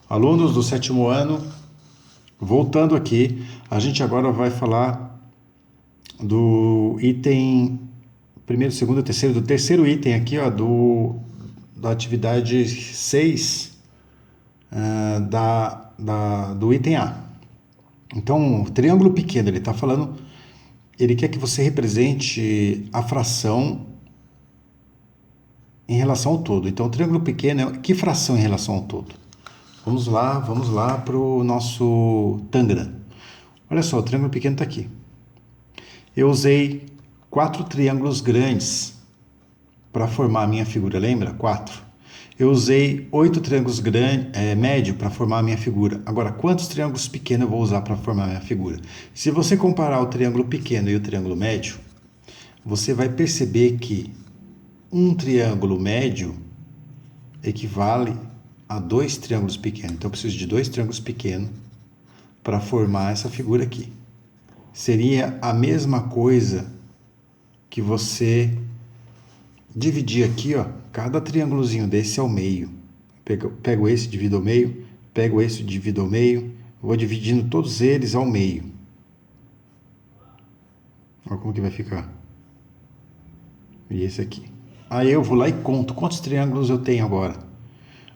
Alunos do sétimo ano, voltando aqui, a gente agora vai falar do item primeiro, segundo, terceiro, do terceiro item aqui, ó, da atividade 6 do item A. Então, o triângulo pequeno, ele está falando, ele quer que você represente a fração em relação ao todo. Então, o triângulo pequeno é que fração em relação ao todo? Vamos lá para o nosso Tangram. Olha só, o triângulo pequeno está aqui. Eu usei 4 triângulos grandes para formar a minha figura, lembra? 4. Eu usei 8 triângulos médio para formar a minha figura. Agora, quantos triângulos pequenos eu vou usar para formar a minha figura? Se você comparar o triângulo pequeno e o triângulo médio, você vai perceber que um triângulo médio equivale a 2 triângulos pequenos. Então, eu preciso de 2 triângulos pequenos para formar essa figura aqui. Seria a mesma coisa que você dividir aqui, ó, cada triângulozinho desse ao meio. Pego esse, divido ao meio, pego esse, divido ao meio, vou dividindo todos eles ao meio. Olha como que vai ficar. E esse aqui. Aí eu vou lá e conto quantos triângulos eu tenho agora.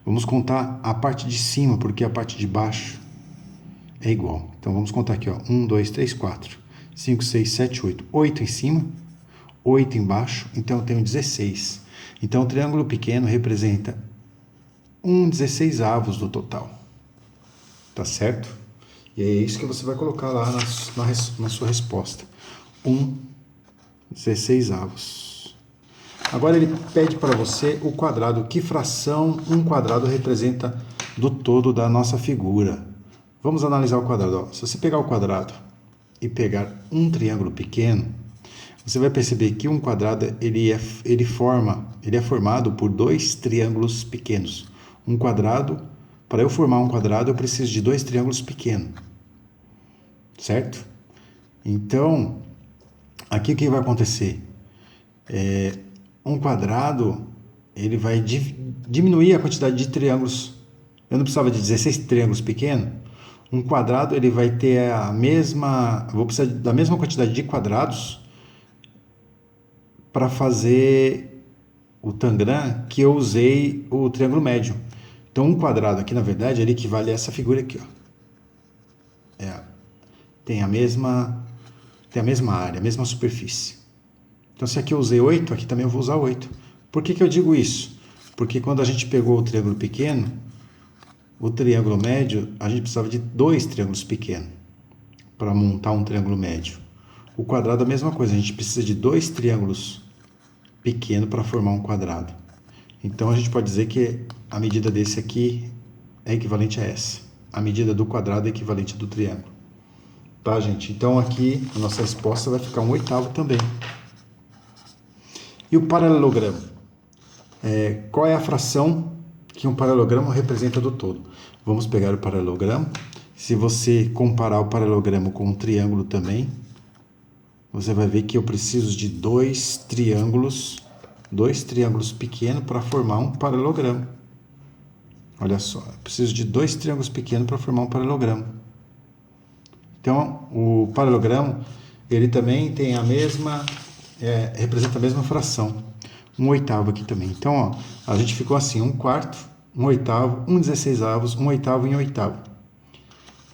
Vamos contar a parte de cima, porque a parte de baixo é igual. Então vamos contar aqui, ó. 1, 2, 3, 4, 5, 6, 7, 8. 8 em cima, 8 embaixo, então eu tenho 16. Então o triângulo pequeno representa 1/16 do total. Tá certo? E é isso que você vai colocar lá na sua resposta. 1/16. Agora ele pede para você o quadrado. Que fração um quadrado representa do todo da nossa figura? Vamos analisar o quadrado. Ó, se você pegar o quadrado e pegar um triângulo pequeno, você vai perceber que um quadrado ele é formado por 2 triângulos pequenos. Um quadrado, para eu formar um quadrado, eu preciso de 2 triângulos pequenos. Certo? Então, aqui o que vai acontecer? Um quadrado, ele vai diminuir a quantidade de triângulos. Eu não precisava de 16 triângulos pequenos. Um quadrado, ele vai ter vou precisar da mesma quantidade de quadrados para fazer o Tangram que eu usei o triângulo médio. Então, um quadrado aqui, na verdade, ele equivale a essa figura aqui, ó. Tem a mesma área, a mesma superfície. Então, se aqui eu usei 8, aqui também eu vou usar 8. Por que eu digo isso? Porque quando a gente pegou o triângulo pequeno, o triângulo médio, a gente precisava de 2 triângulos pequenos para montar um triângulo médio. O quadrado é a mesma coisa, a gente precisa de 2 triângulos pequenos para formar um quadrado. Então, a gente pode dizer que a medida desse aqui é equivalente a essa. A medida do quadrado é equivalente à do triângulo. Tá, gente? Então, aqui a nossa resposta vai ficar 1/8 também. E o paralelogramo? Qual é a fração que um paralelogramo representa do todo? Vamos pegar o paralelogramo. Se você comparar o paralelogramo com um triângulo também, você vai ver que eu preciso de 2 triângulos pequenos para formar um paralelogramo. Olha só, eu preciso de 2 triângulos pequenos para formar um paralelogramo. Então, o paralelogramo, ele também tem representa a mesma fração. 1/8 aqui também. Então, ó, a gente ficou assim, 1/4, 1/8, 1/16, 1/8 e 1/8.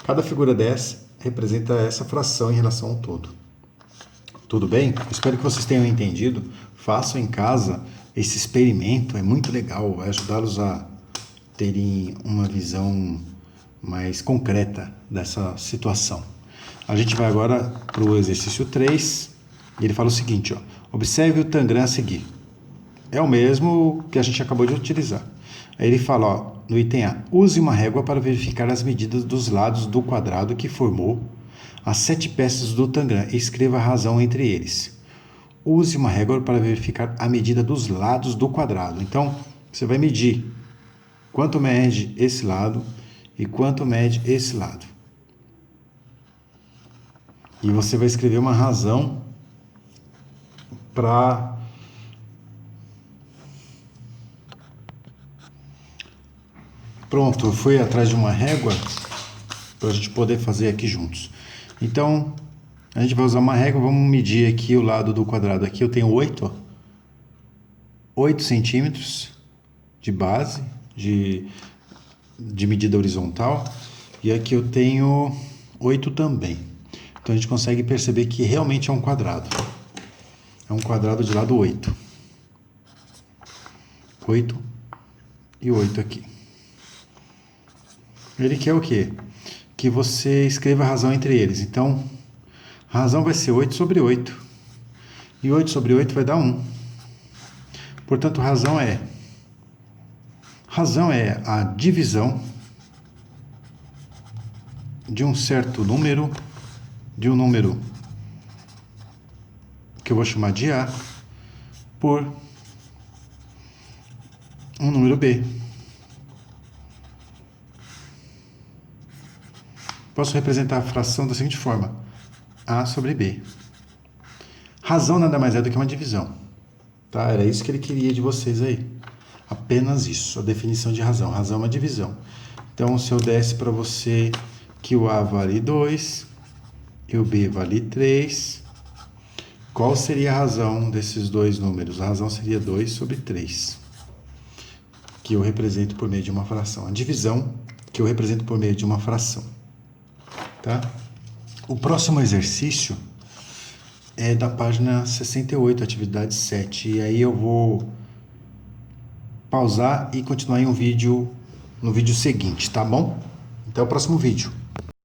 Cada figura dessa representa essa fração em relação ao todo. Tudo bem? Espero que vocês tenham entendido. Façam em casa esse experimento, é muito legal, vai ajudá-los a terem uma visão mais concreta dessa situação. A gente vai agora para o exercício 3, e ele fala o seguinte, ó, observe o Tangram a seguir. É o mesmo que a gente acabou de utilizar. Aí ele fala, ó, no item A, use uma régua para verificar as medidas dos lados do quadrado que formou as 7 peças do Tangram e escreva a razão entre eles. Use uma régua para verificar a medida dos lados do quadrado. Então, você vai medir quanto mede esse lado e quanto mede esse lado. E você vai escrever uma razão para Pronto, eu fui atrás de uma régua para a gente poder fazer aqui juntos. Então, a gente vai usar uma régua, vamos medir aqui o lado do quadrado. Aqui eu tenho 8 centímetros de base, de medida horizontal, e aqui eu tenho 8 também. Então a gente consegue perceber que realmente é um quadrado. É um quadrado de lado 8. 8 e 8 aqui. Ele quer o quê? Que você escreva a razão entre eles. Então, a razão vai ser 8 sobre 8. E 8 sobre 8 vai dar 1. Portanto, razão é a divisão de um certo número, de um número que eu vou chamar de A, por um número B. Posso representar a fração da seguinte forma: A sobre B. Razão nada mais é do que uma divisão. Tá? Era isso que ele queria de vocês aí. Apenas isso, a definição de razão. Razão é uma divisão. Então, se eu desse para você que o A vale 2 e o B vale 3, qual seria a razão desses dois números? A razão seria 2 sobre 3, que eu represento por meio de uma fração. A divisão que eu represento por meio de uma fração. Tá? O próximo exercício é da página 68, atividade 7. E aí eu vou pausar e continuar em no vídeo seguinte, tá bom? Até o próximo vídeo.